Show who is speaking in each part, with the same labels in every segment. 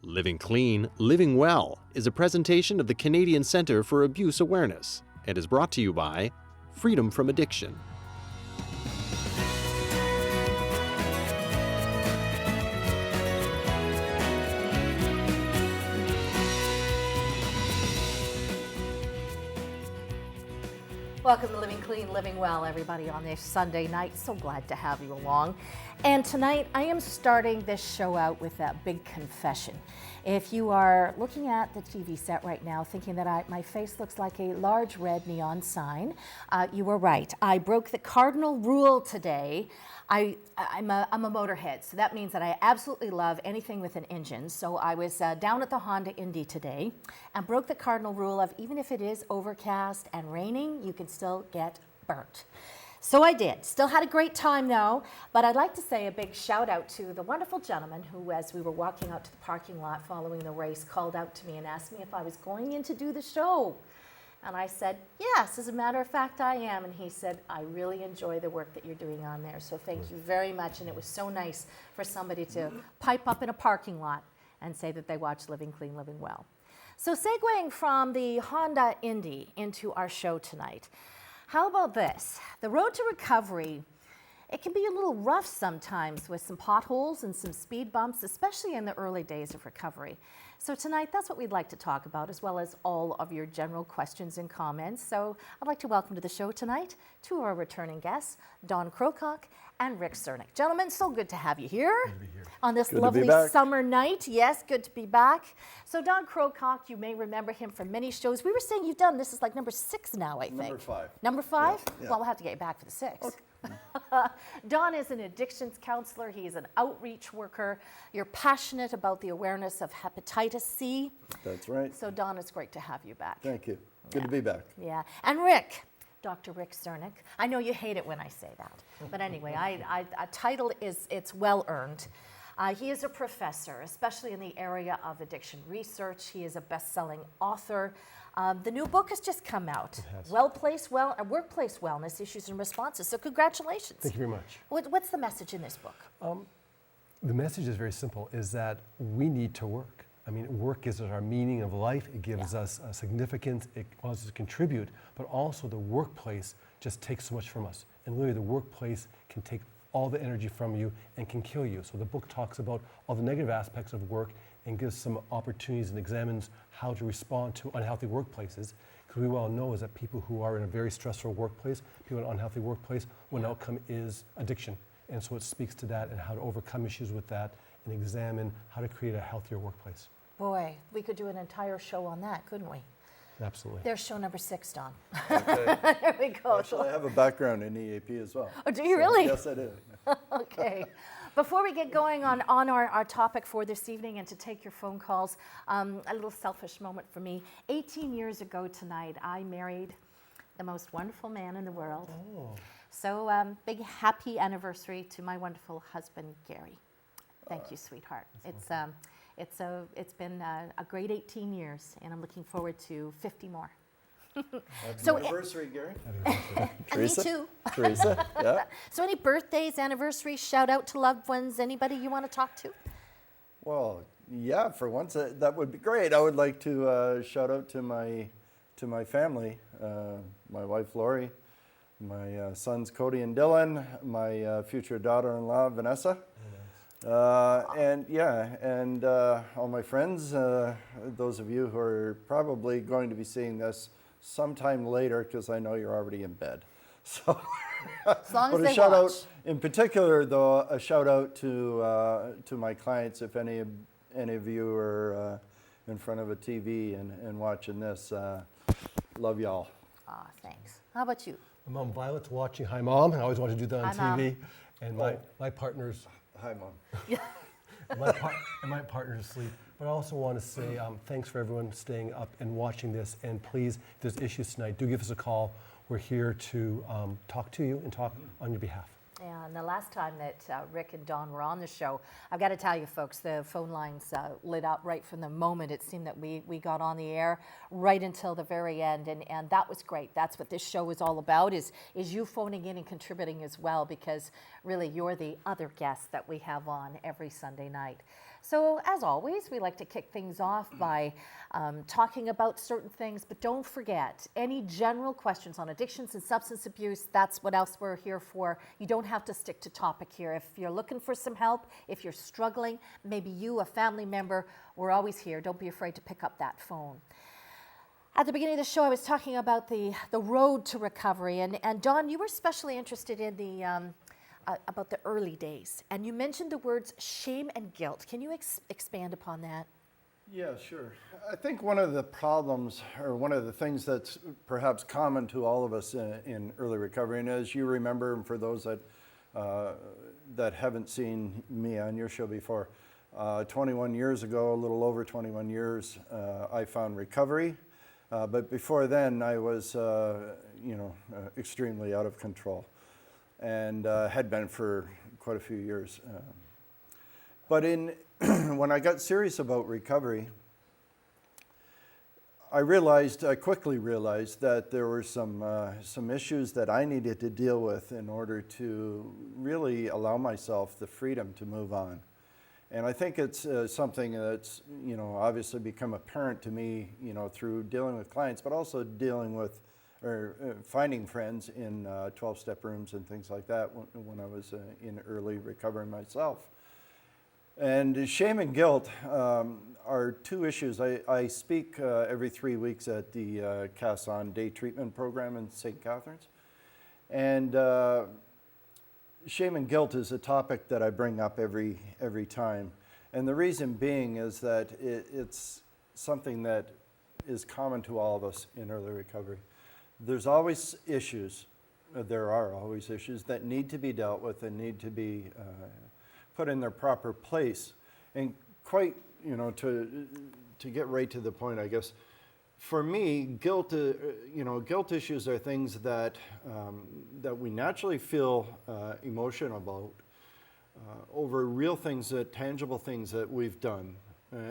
Speaker 1: Living Clean, Living Well is a presentation of the Canadian Centre for Abuse Awareness and is brought to you by Freedom from Addiction.
Speaker 2: Welcome to Living Clean, Living Well, everybody, on this Sunday night. So glad to have you along. And tonight, I am starting this show out with a big confession. If you are looking at the TV set right now thinking that my face looks like a large red neon sign, you were right. I broke the cardinal rule today. I'm a motorhead, so that means that I absolutely love anything with an engine. So I was down at the Honda Indy today and broke the cardinal rule of even if it is overcast and raining, you can still get burnt. So I did. Still had a great time though, but I'd like to say a big shout out to the wonderful gentleman who, as we were walking out to the parking lot following the race, called out to me and asked me if I was going in to do the show. And I said, yes, as a matter of fact, I am. And he said, I really enjoy the work that you're doing on there. So thank you very much. And it was so nice for somebody to pipe up in a parking lot and say that they watch Living Clean, Living Well. So segueing from the Honda Indy into our show tonight, how about this? The road to recovery, it can be a little rough sometimes with some potholes and some speed bumps, especially in the early days of recovery. So tonight, that's what we'd like to talk about, as well as all of your general questions and comments. So I'd like to welcome to the show tonight two of our returning guests, Don Crocock and Rick Csiernik. Gentlemen, so good to have you here,
Speaker 3: Good to be here.
Speaker 2: On this
Speaker 3: Good
Speaker 2: lovely summer night. Yes, good to be back. So Don Crocock, you may remember him from many shows. We were saying you've done, this is like number 6 now, I think.
Speaker 3: Number 5.
Speaker 2: Number 5?
Speaker 3: Yeah.
Speaker 2: Well, we'll have to get you back for the 6th.
Speaker 3: Okay.
Speaker 2: Don is an addictions counselor. He's an outreach worker. You're passionate about the awareness of hepatitis C.
Speaker 3: That's right.
Speaker 2: So Don, it's great to have you back.
Speaker 3: Thank you. Good to be back.
Speaker 2: Yeah. And Rick, Dr. Rick Csiernik. I know you hate it when I say that. But anyway, a title it's well earned. He is a professor, especially in the area of addiction research. He is a best-selling author. The new book has just come out, Workplace Wellness Issues and Responses. So congratulations.
Speaker 4: Thank you very much.
Speaker 2: What's the message in this book?
Speaker 4: The message is very simple, is that we need to work. I mean, work gives us our meaning of life. It gives us significance. It allows us to contribute, but also the workplace just takes so much from us. And literally the workplace can take all the energy from you and can kill you. So the book talks about all the negative aspects of work and gives some opportunities and examines how to respond to unhealthy workplaces. Because we well know is that people who are in a very stressful workplace, people in an unhealthy workplace, one outcome is addiction. And so it speaks to that and how to overcome issues with that and examine how to create a healthier workplace.
Speaker 2: Boy, we could do an entire show on that, couldn't we?
Speaker 4: Absolutely.
Speaker 2: There's show number 6, Don.
Speaker 3: Okay.
Speaker 2: There we go.
Speaker 3: Actually, I have a background in EAP as well.
Speaker 2: Oh, do you really?
Speaker 3: Yes, I do.
Speaker 2: Okay. Before we get going on our topic for this evening and to take your phone calls, a little selfish moment for me. 18 years ago tonight, I married the most wonderful man in the world.
Speaker 4: Oh.
Speaker 2: So big happy anniversary to my wonderful husband, Gary. Thank you, sweetheart. It's been a great 18 years, and I'm looking forward to 50 more.
Speaker 3: Happy anniversary, Gary.
Speaker 2: Teresa? Me too.
Speaker 3: Teresa, yeah.
Speaker 2: So any birthdays, anniversaries, shout out to loved ones, anybody you want to talk to?
Speaker 3: Well, yeah, for once, that would be great. I would like to shout out to my family, my wife, Lori, my sons, Cody and Dylan, my future daughter-in-law, Vanessa. And all my friends, those of you who are probably going to be seeing this sometime later, because I know you're already in bed. So,
Speaker 2: as long as
Speaker 3: but
Speaker 2: they
Speaker 3: a shout
Speaker 2: watch.
Speaker 3: out, in particular, though, a shout out to my clients. If any of you are in front of a TV and watching this, love y'all.
Speaker 2: Ah, thanks. How about you?
Speaker 4: My mom Violet's watching. Hi, Mom. I always want to do that on
Speaker 2: Hi,
Speaker 4: TV. And my partner's
Speaker 3: Hi, Mom.
Speaker 4: my partner's asleep. But I also want to say thanks for everyone staying up and watching this. And please, if there's issues tonight, do give us a call. We're here to talk to you and talk on your behalf.
Speaker 2: Yeah, and the last time that Rick and Don were on the show, I've got to tell you folks, the phone lines lit up right from the moment it seemed that we got on the air right until the very end, and that was great. That's what this show is all about, is you phoning in and contributing as well, because really you're the other guest that we have on every Sunday night. So as always, we like to kick things off by talking about certain things, but don't forget, any general questions on addictions and substance abuse, that's what else we're here for. You don't have to stick to topic here. If you're looking for some help, if you're struggling, maybe you, a family member, we're always here. Don't be afraid to pick up that phone. At the beginning of the show, I was talking about the road to recovery, and Dawn, you were especially interested in the about the early days, and you mentioned the words shame and guilt. Can you expand upon that?
Speaker 3: Yeah, sure. I think one of the problems, or one of the things that's perhaps common to all of us in early recovery, and as you remember, and for those that haven't seen me on your show before, 21 years ago, a little over 21 years, I found recovery. But before then, I was, extremely out of control, and had been for quite a few years. But when I got serious about recovery, I quickly realized that there were some issues that I needed to deal with in order to really allow myself the freedom to move on. And I think it's something that's, obviously become apparent to me, through dealing with clients, but also dealing with or finding friends in 12-step rooms and things like that when I was in early recovery myself. And shame and guilt are two issues. I speak every 3 weeks at the Casson Day Treatment Program in St. Catharines. And shame and guilt is a topic that I bring up every time. And the reason being is that it's something that is common to all of us in early recovery. There are always issues that need to be dealt with and need to be put in their proper place. And quite, to get right to the point, I guess, for me, guilt issues are things that we naturally feel emotion about over real things, tangible things that we've done,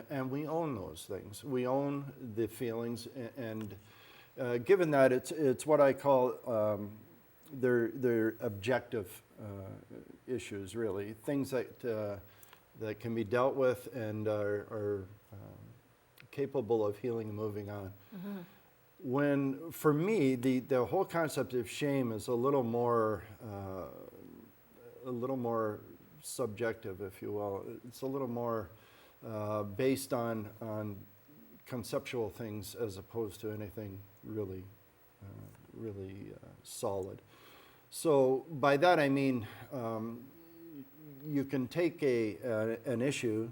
Speaker 3: and we own those things. We own the feelings, and given that it's what I call they're objective issues, really, things that can be dealt with and are capable of healing and moving on. Mm-hmm. When, for me, the whole concept of shame is a little more subjective, if you will. It's a little more based on conceptual things as opposed to anything really solid. So by that I mean you can take an issue.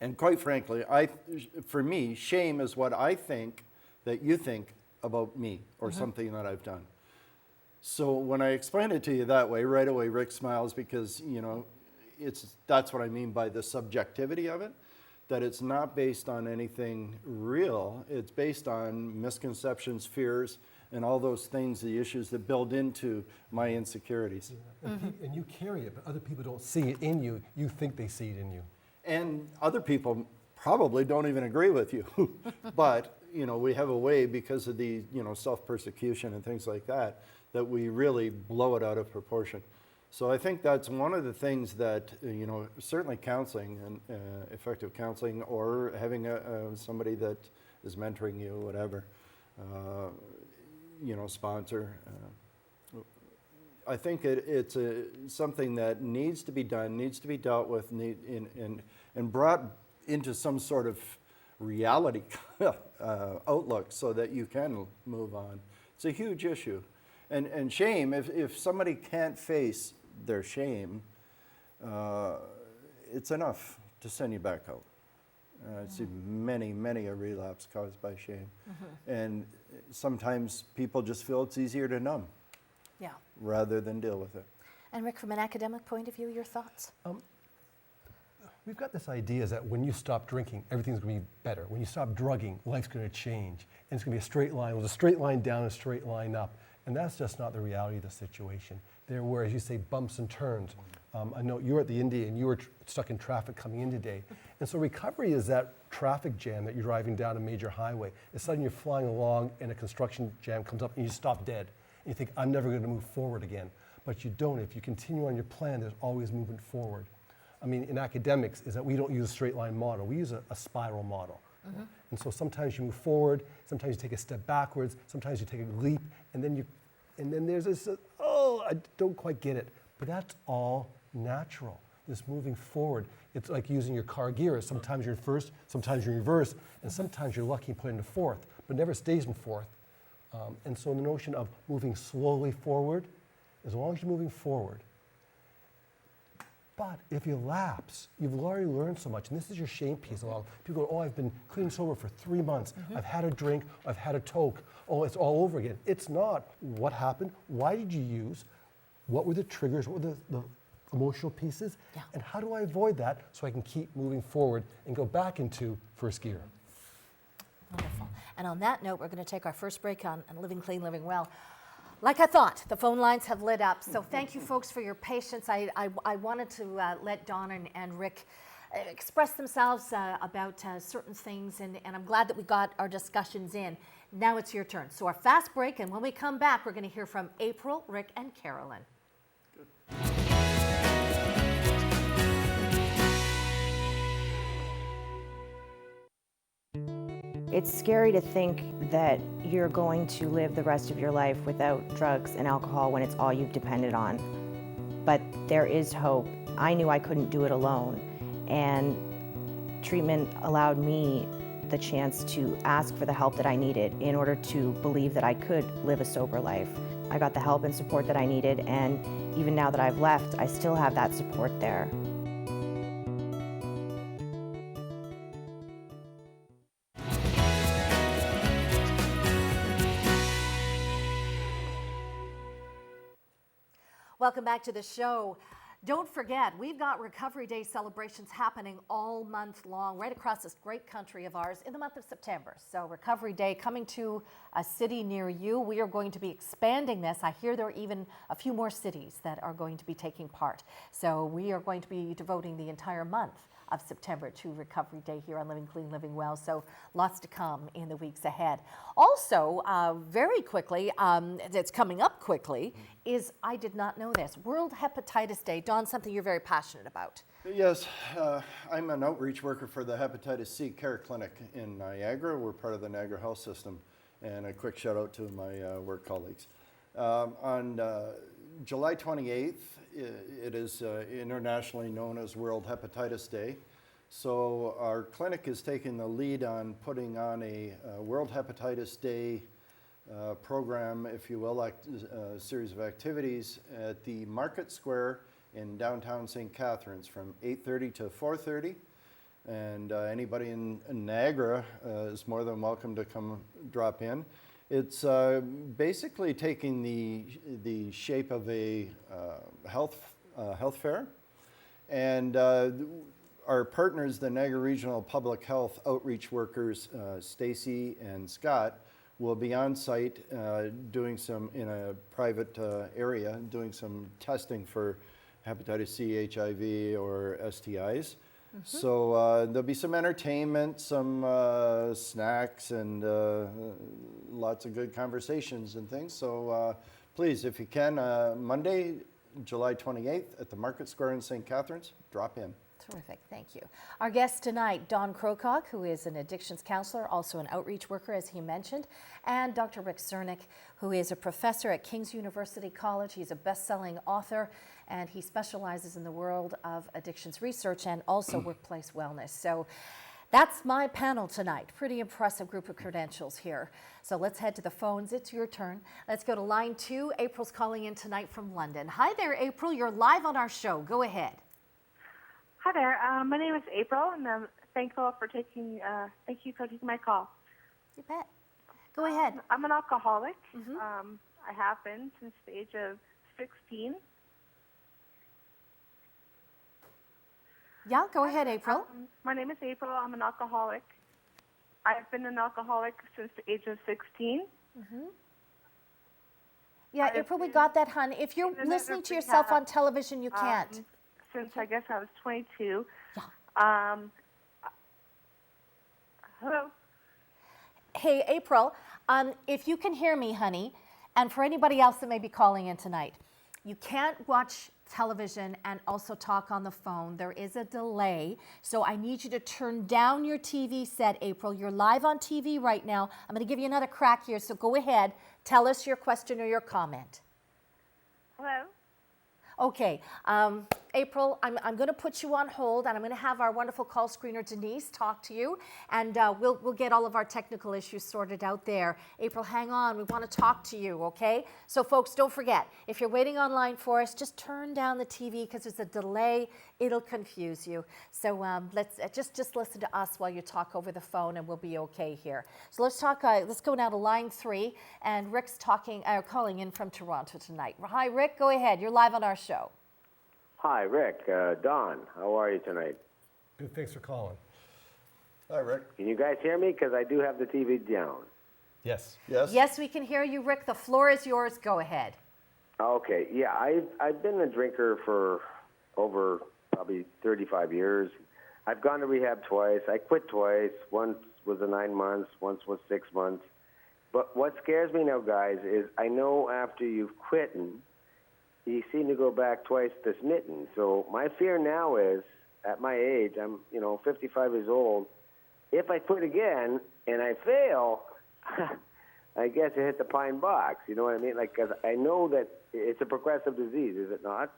Speaker 3: And quite frankly, for me, shame is what I think that you think about me or something that I've done. So when I explain it to you that way, right away Rick smiles because, that's what I mean by the subjectivity of it, that it's not based on anything real. It's based on misconceptions, fears, and all those things, the issues that build into my insecurities.
Speaker 4: Yeah. And you carry it, but other people don't see it in you. You think they see it in you.
Speaker 3: And other people probably don't even agree with you. But, we have a way, because of the, self-persecution and things like that, that we really blow it out of proportion. So I think that's one of the things that, certainly counseling and effective counseling, or having somebody that is mentoring you, whatever, sponsor. I think it's something that needs to be done, needs to be dealt with, and brought into some sort of reality outlook so that you can move on. It's a huge issue. And shame, if somebody can't face their shame, it's enough to send you back out. I see many a relapse caused by shame. Mm-hmm. And sometimes people just feel it's easier to numb rather than deal with it.
Speaker 2: And Rick, from an academic point of view, your thoughts?
Speaker 4: We've got this idea that when you stop drinking, everything's going to be better. When you stop drugging, life's going to change. And it's going to be a straight line. It was a straight line down, a straight line up. And that's just not the reality of the situation. There were, as you say, bumps and turns. I know you were at the Indy and you were stuck in traffic coming in today. And so recovery is that traffic jam that you're driving down a major highway. And suddenly you're flying along and a construction jam comes up and you stop dead. And you think, I'm never going to move forward again. But you don't. If you continue on your plan, there's always movement forward. I mean, in academics, is that we don't use a straight line model. We use a spiral model. And so sometimes you move forward, sometimes you take a step backwards, sometimes you take a leap, and then there's this, oh, I don't quite get it. But that's all natural, this moving forward. It's like using your car gears. Sometimes you're in first, sometimes you're in reverse, and sometimes you're lucky and put into fourth, but never stays in fourth. And so the notion of moving slowly forward, as long as you're moving forward. But if you lapse, you've already learned so much, and this is your shame piece along. People go, oh, I've been clean and sober for 3 months. I've had a drink, I've had a toke. Oh, it's all over again. It's not. What happened? Why did you use? What were the triggers? What were the emotional pieces?
Speaker 2: Yeah.
Speaker 4: And how do I avoid that so I can keep moving forward and go back into first gear?
Speaker 2: Wonderful. And on that note, we're going to take our first break on Living Clean, Living Well. Like I thought, the phone lines have lit up. So thank you, folks, for your patience. I wanted to let Dawn and Rick express themselves about certain things, and I'm glad that we got our discussions in. Now it's your turn. So our fast break, and when we come back, we're going to hear from April, Rick, and Carolyn.
Speaker 5: It's scary to think that you're going to live the rest of your life without drugs and alcohol when it's all you've depended on. But there is hope. I knew I couldn't do it alone, and treatment allowed me the chance to ask for the help that I needed in order to believe that I could live a sober life. I got the help and support that I needed, and even now that I've left, I still have that support there.
Speaker 2: Welcome back to the show. Don't forget, we've got Recovery Day celebrations happening all month long, right across this great country of ours in the month of September. So Recovery Day coming to a city near you. We are going to be expanding this. I hear there are even a few more cities that are going to be taking part. So we are going to be devoting the entire month of September to Recovery Day here on Living Clean, Living Well. So lots to come in the weeks ahead. Also, very quickly, it's coming up quickly, is, I did not know this, World Hepatitis Day. Dawn, something you're very passionate about.
Speaker 3: Yes, I'm an outreach worker for the Hepatitis C Care Clinic in Niagara. We're part of the Niagara Health System, and a quick shout out to my work colleagues. On July 28th, it is internationally known as World Hepatitis Day. So our clinic is taking the lead on putting on a World Hepatitis Day program, if you will, a series of activities at the Market Square in downtown St. Catharines from 8:30 to 4:30. And anybody in Niagara is more than welcome to come drop in. It's basically taking the shape of a health fair, and our partners, the Niagara Regional Public Health outreach workers, Stacy and Scott, will be on site doing some, in a private area, doing some testing for hepatitis C, HIV, or STIs. So there'll be some entertainment, some snacks, and lots of good conversations and things. So please, if you can, Monday, July 28th at the Market Square in St. Catharines, drop in.
Speaker 2: Terrific, thank you. Our guest tonight, Don Crocock, who is an addictions counselor, also an outreach worker, as he mentioned, and Dr. Rick Csiernik, who is a professor at King's University College. He's a best-selling author, and he specializes in the world of addictions research and also workplace wellness. So that's my panel tonight. Pretty impressive group of credentials here. So let's head to the phones. It's your turn. Let's go to line 2. April's calling in tonight from London. Hi there, April. You're live on our show. Go ahead.
Speaker 6: Hi there. My name is April, and I'm thankful for taking. Thank you for taking my call.
Speaker 2: You bet. Go ahead.
Speaker 6: I'm an alcoholic. I have been since the age of 16.
Speaker 2: Yeah, go ahead, April.
Speaker 6: My name is April. I'm an alcoholic. I've been an alcoholic since the age of 16.
Speaker 2: Yeah, April, we got that, hon. If you're listening to yourself on television, you can't.
Speaker 6: Since I guess I was 22.
Speaker 2: Yeah.
Speaker 6: Hello.
Speaker 2: Hey, April, if you can hear me, honey, and for anybody else that may be calling in tonight, you can't watch television and also talk on the phone. There is a delay. So I need you to turn down your TV set, April. You're live on TV right now. I'm going to give you another crack here. So go ahead. Tell us your question or your comment.
Speaker 6: Hello?
Speaker 2: Okay, April, I'm going to put you on hold, and I'm going to have our wonderful call screener Denise talk to you, and we'll get all of our technical issues sorted out there. April, hang on. We want to talk to you, okay? So, folks, don't forget, if you're waiting online for us, just turn down the TV because there's a delay. It'll confuse you. So let's just listen to us while you talk over the phone, and we'll be okay here. So let's talk. Let's go now to line 3, and Rick's calling in from Toronto tonight. Hi, Rick. Go ahead. You're live on our show.
Speaker 7: Hi, Rick. Don, how are you tonight?
Speaker 4: Good, thanks for calling.
Speaker 3: Hi, Rick.
Speaker 7: Can you guys hear me? Because I do have the TV down.
Speaker 4: Yes.
Speaker 3: Yes?
Speaker 2: Yes, we can hear you, Rick. The floor is yours. Go ahead.
Speaker 7: Okay, yeah, I've been a drinker for over probably 35 years. I've gone to rehab twice. I quit twice. Once was 9 months, once was 6 months. But what scares me now, guys, is I know after you've quit, you seem to go back twice to smitten. So my fear now is, at my age, I'm 55 years old. If I quit again and I fail, I guess I hit the pine box. You know what I mean? Like, 'cause I know that it's a progressive disease, is it not?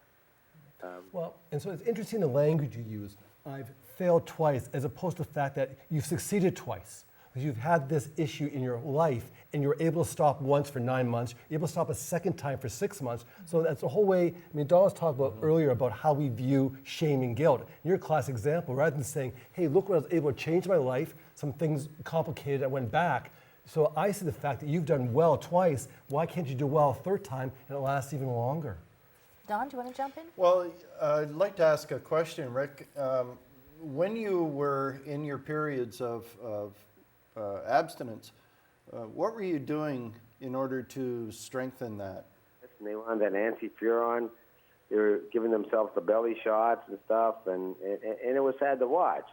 Speaker 4: Well, and so it's interesting the language you use. I've failed twice, as opposed to the fact that you've succeeded twice. Because you've had this issue in your life, and you're able to stop once for 9 months, you're able to stop a second time for 6 months. So that's the whole way. I mean, Don was talking about earlier about how we view shame and guilt. You're a classic example. Rather than saying, hey, look what I was able to change my life, some things complicated, I went back. So I see the fact that you've done well twice. Why can't you do well a third time and it lasts even longer?
Speaker 2: Don, do you want to jump in?
Speaker 3: Well, I'd like to ask a question, Rick. When you were in your periods of abstinence, what were you doing in order to strengthen that?
Speaker 7: They wanted that anti-furon. They were giving themselves the belly shots and stuff, and it was sad to watch.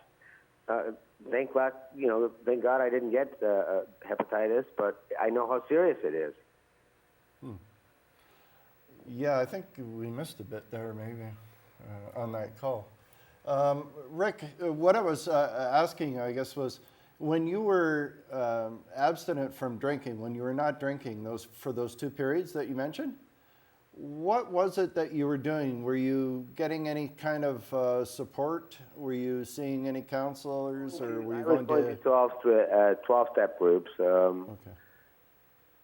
Speaker 7: Thank God I didn't get hepatitis, but I know how serious it is.
Speaker 3: Yeah, I think we missed a bit there maybe on that call. Rick, what I was asking, I guess, was when you were abstinent from drinking, when you were not drinking for those 2 periods that you mentioned, what was it that you were doing? Were you getting any kind of support? Were you seeing any counselors, or were you going to
Speaker 7: 12-step groups?
Speaker 3: Okay.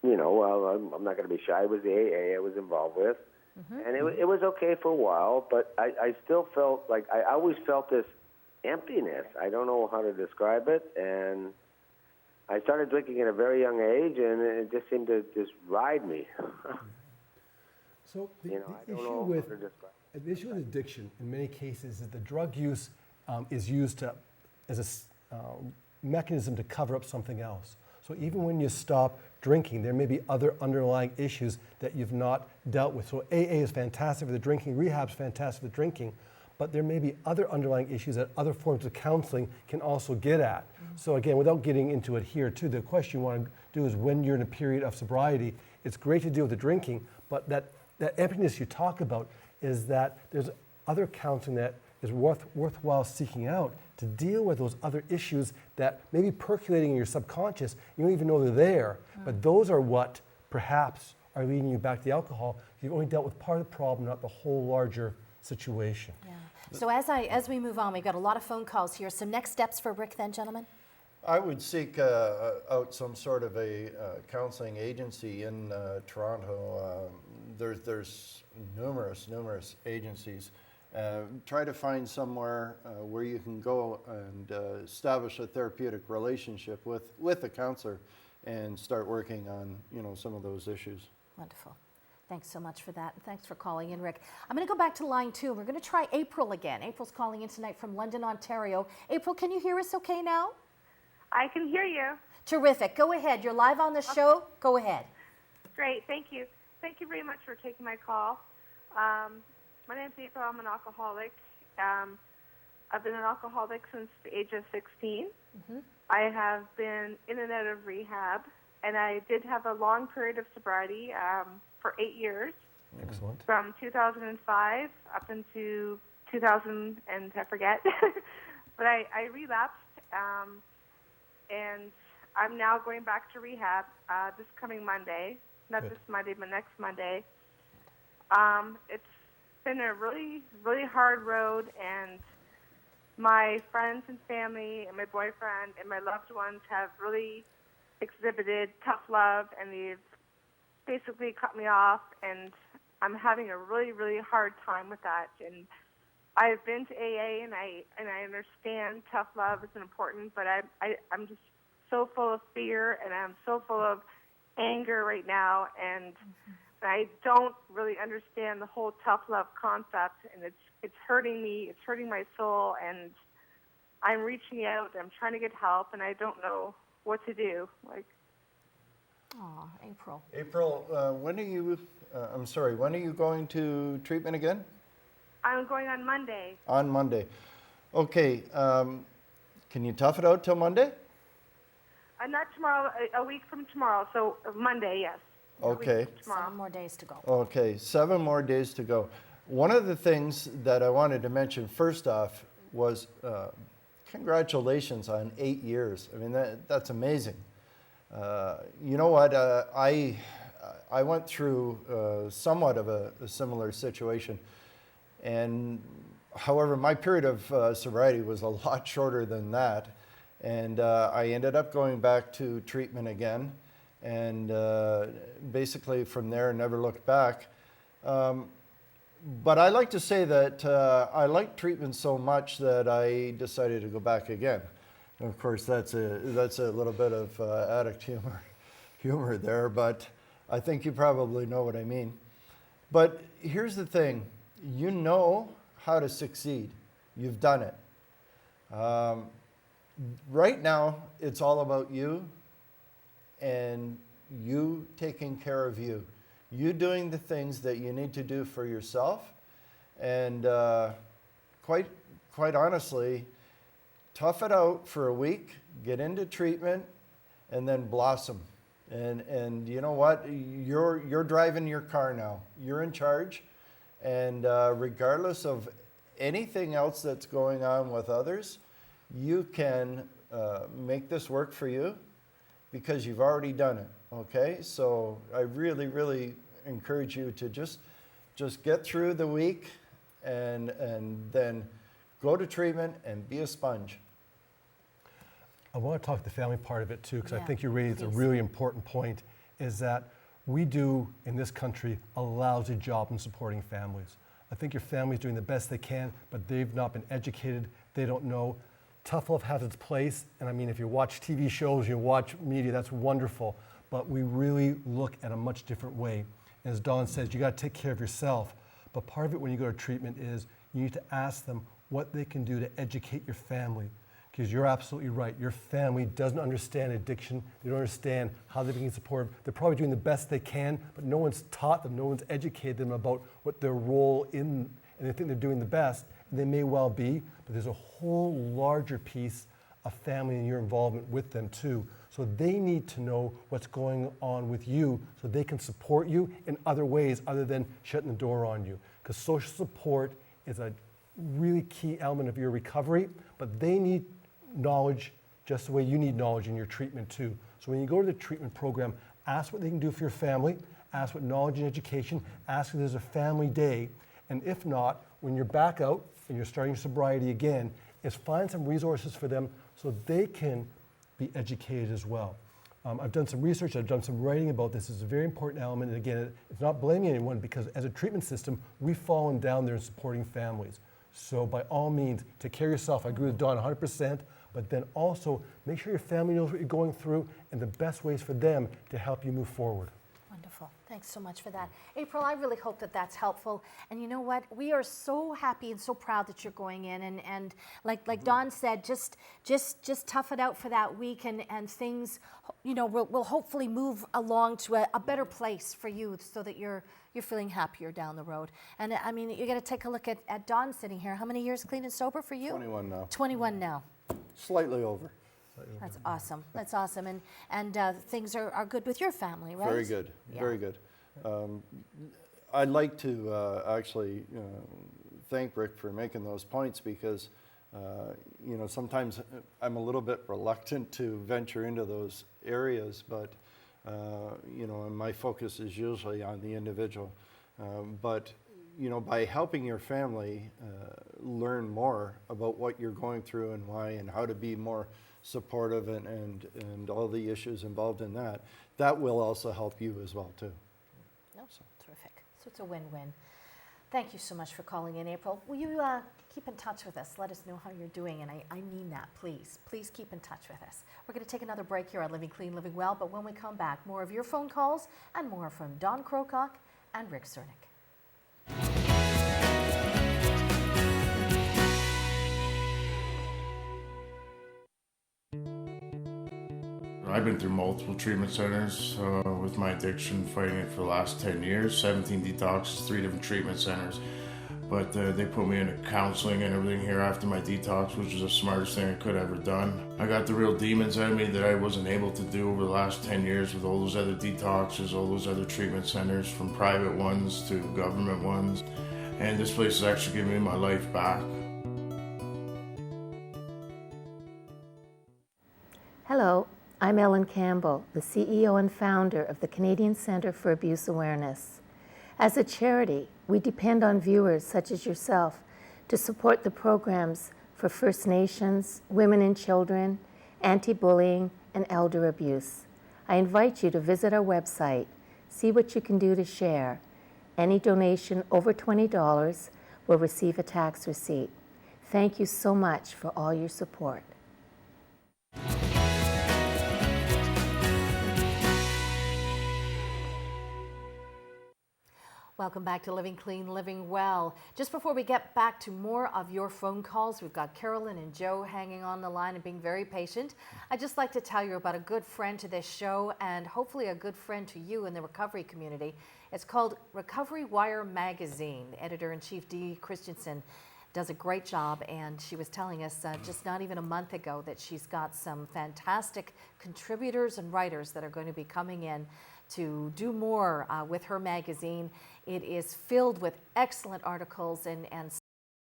Speaker 7: I'm not going to be shy. It was the AA I was involved with. And it was okay for a while, but I still felt like I always felt this emptiness. I don't know how to describe it. And I started drinking at a very young age, and it just seemed to just ride me.
Speaker 4: So
Speaker 7: I don't know how to describe it.
Speaker 4: the issue with addiction in many cases is that drug use is used as a mechanism to cover up something else. So even when you stop drinking, there may be other underlying issues that you've not dealt with. So AA is fantastic for the drinking, rehab is fantastic for the drinking, but there may be other underlying issues that other forms of counseling can also get at. So again, without getting into it here too, the question you want to do is when you're in a period of sobriety, it's great to deal with the drinking, but that emptiness you talk about is that there's other counseling that is worthwhile seeking out to deal with those other issues that may be percolating in your subconscious. You don't even know they're there, but those are what perhaps are leading you back to the alcohol. You've only dealt with part of the problem, not the whole larger situation.
Speaker 2: Yeah. So as we move on, we've got a lot of phone calls here. So next steps for Rick then, gentlemen?
Speaker 3: I would seek out some sort of a counseling agency in Toronto. There's numerous agencies. Try to find somewhere where you can go and establish a therapeutic relationship with a counselor and start working on some of those issues.
Speaker 2: Wonderful. Thanks so much for that. And thanks for calling in, Rick. I'm going to go back to line 2. We're going to try April again. April's calling in tonight from London, Ontario. April, can you hear us okay now?
Speaker 6: I can hear you.
Speaker 2: Terrific. Go ahead. You're live on the show. Go ahead.
Speaker 6: Great, thank you. Thank you very much for taking my call. My name's April. I'm an alcoholic. I've been an alcoholic since the age of 16. I have been in and out of rehab, and I did have a long period of sobriety for 8 years.
Speaker 4: Excellent.
Speaker 6: from 2005 up into 2000, and I forget. But I relapsed, and I'm now going back to rehab this coming Monday. Not
Speaker 4: Good.
Speaker 6: this Monday, but next Monday. It's been a really, really hard road, and my friends and family and my boyfriend and my loved ones have really exhibited tough love, and they've basically cut me off, and I'm having a really, really hard time with that. And I've been to AA, and I understand tough love is important, but I'm just so full of fear, and I'm so full of anger right now, and I don't really understand the whole tough love concept, and it's hurting me, it's hurting my soul, and I'm reaching out, I'm trying to get help, and I don't know what to do.
Speaker 2: Aw, April.
Speaker 3: April, when are you, when are you going to treatment again?
Speaker 6: I'm going on Monday.
Speaker 3: On Monday. Okay, can you tough it out till Monday?
Speaker 6: Not tomorrow, a week from tomorrow, so Monday, yes. A week
Speaker 3: Okay.
Speaker 6: from tomorrow.
Speaker 2: 7 more days to go.
Speaker 3: Okay, 7 more days to go. One of the things that I wanted to mention first off was congratulations on 8 years. I mean, that's amazing. You know what? I went through somewhat of a similar situation, and however, my period of sobriety was a lot shorter than that, and I ended up going back to treatment again, and basically from there never looked back. But I like to say that I liked treatment so much that I decided to go back again. And of course, that's a little bit of addict humor there, but I think you probably know what I mean. But here's the thing, you know how to succeed. You've done it. Right now, it's all about you and you taking care of you. You doing the things that you need to do for yourself, and quite honestly, tough it out for a week, get into treatment, and then blossom. And you know what? You're driving your car now. You're in charge, and regardless of anything else that's going on with others, you can make this work for you because you've already done it. Okay, so I really, really encourage you to just get through the week and then go to treatment and be a sponge.
Speaker 4: I want to talk the family part of it too, because I
Speaker 2: Yeah,
Speaker 4: think you raised a
Speaker 2: please.
Speaker 4: really important point, is that we do in this country a lousy job in supporting families. I think your family's doing the best they can, but they've not been educated, they don't know. Tough love has its place, and I mean, if you watch TV shows, you watch media, that's wonderful, but we really look at a much different way. As Dawn says, you got to take care of yourself, but part of it when you go to treatment is you need to ask them what they can do to educate your family, because you're absolutely right. Your family doesn't understand addiction, they don't understand how they can support. They're probably doing the best they can, but no one's taught them, no one's educated them about what their role in, and they think they're doing the best. They may well be, but there's a whole larger piece of family and your involvement with them too. So they need to know what's going on with you so they can support you in other ways other than shutting the door on you. Because social support is a really key element of your recovery, but they need knowledge just the way you need knowledge in your treatment too. So when you go to the treatment program, ask what they can do for your family, ask what knowledge and education, ask if there's a family day, and if not, when you're back out and you're starting sobriety again, is find some resources for them so they can be educated as well. I've done some research, I've done some writing about this. It's a very important element, and again, it's not blaming anyone because as a treatment system, we've fallen down there in supporting families. So by all means, take care of yourself. I agree with Dawn 100%, but then also make sure your family knows what you're going through and the best ways for them to help you move forward.
Speaker 2: Wonderful. Thanks so much for that. April, I really hope that that's helpful. And you know what? We are so happy and so proud that you're going in. And like Dawn said, just tough it out for that week and things, you know, will hopefully move along to a better place for you so that you're feeling happier down the road. And I mean, you got to take a look at Dawn sitting here. How many years clean and sober for you?
Speaker 3: 21 now.
Speaker 2: 21 now.
Speaker 3: Slightly over.
Speaker 2: That's awesome. That's awesome. And things are good with your family, right?
Speaker 3: Very good.
Speaker 2: Yeah.
Speaker 3: Very good. I'd like to actually thank Rick for making those points because, sometimes I'm a little bit reluctant to venture into those areas, but, and my focus is usually on the individual. But by helping your family learn more about what you're going through and why and how to be more supportive and all the issues involved in that, that will also help you as well too.
Speaker 2: No, terrific. So it's a win-win. Thank you so much for calling in, April. Will you keep in touch with us? Let us know how you're doing, and I mean that, please. Please keep in touch with us. We're going to take another break here on Living Clean, Living Well, but when we come back, more of your phone calls and more from Don Crocock and Rick Csiernik.
Speaker 8: I've been through multiple treatment centers with my addiction, fighting it for the last 10 years, 17 detoxes, 3 different treatment centers. But they put me into counseling and everything here after my detox, which was the smartest thing I could have ever done. I got the real demons out of me that I wasn't able to do over the last 10 years with all those other detoxes, all those other treatment centers, from private ones to government ones. And this place has actually given me my life back.
Speaker 9: Hello. I'm Ellen Campbell, the CEO and founder of the Canadian Centre for Abuse Awareness. As a charity, we depend on viewers such as yourself to support the programs for First Nations, women and children, anti-bullying, and elder abuse. I invite you to visit our website, see what you can do to share. Any donation over $20 will receive a tax receipt. Thank you so much for all your support.
Speaker 2: Welcome back to Living Clean, Living Well. Just before we get back to more of your phone calls, we've got Carolyn and Joe hanging on the line and being very patient. I'd just like to tell you about a good friend to this show and hopefully a good friend to you in the recovery community. It's called Recovery Wire Magazine. Editor-in-Chief Dee Christensen does a great job, and she was telling us just not even a month ago that she's got some fantastic contributors and writers that are going to be coming in to do more with her magazine. It is filled with excellent articles and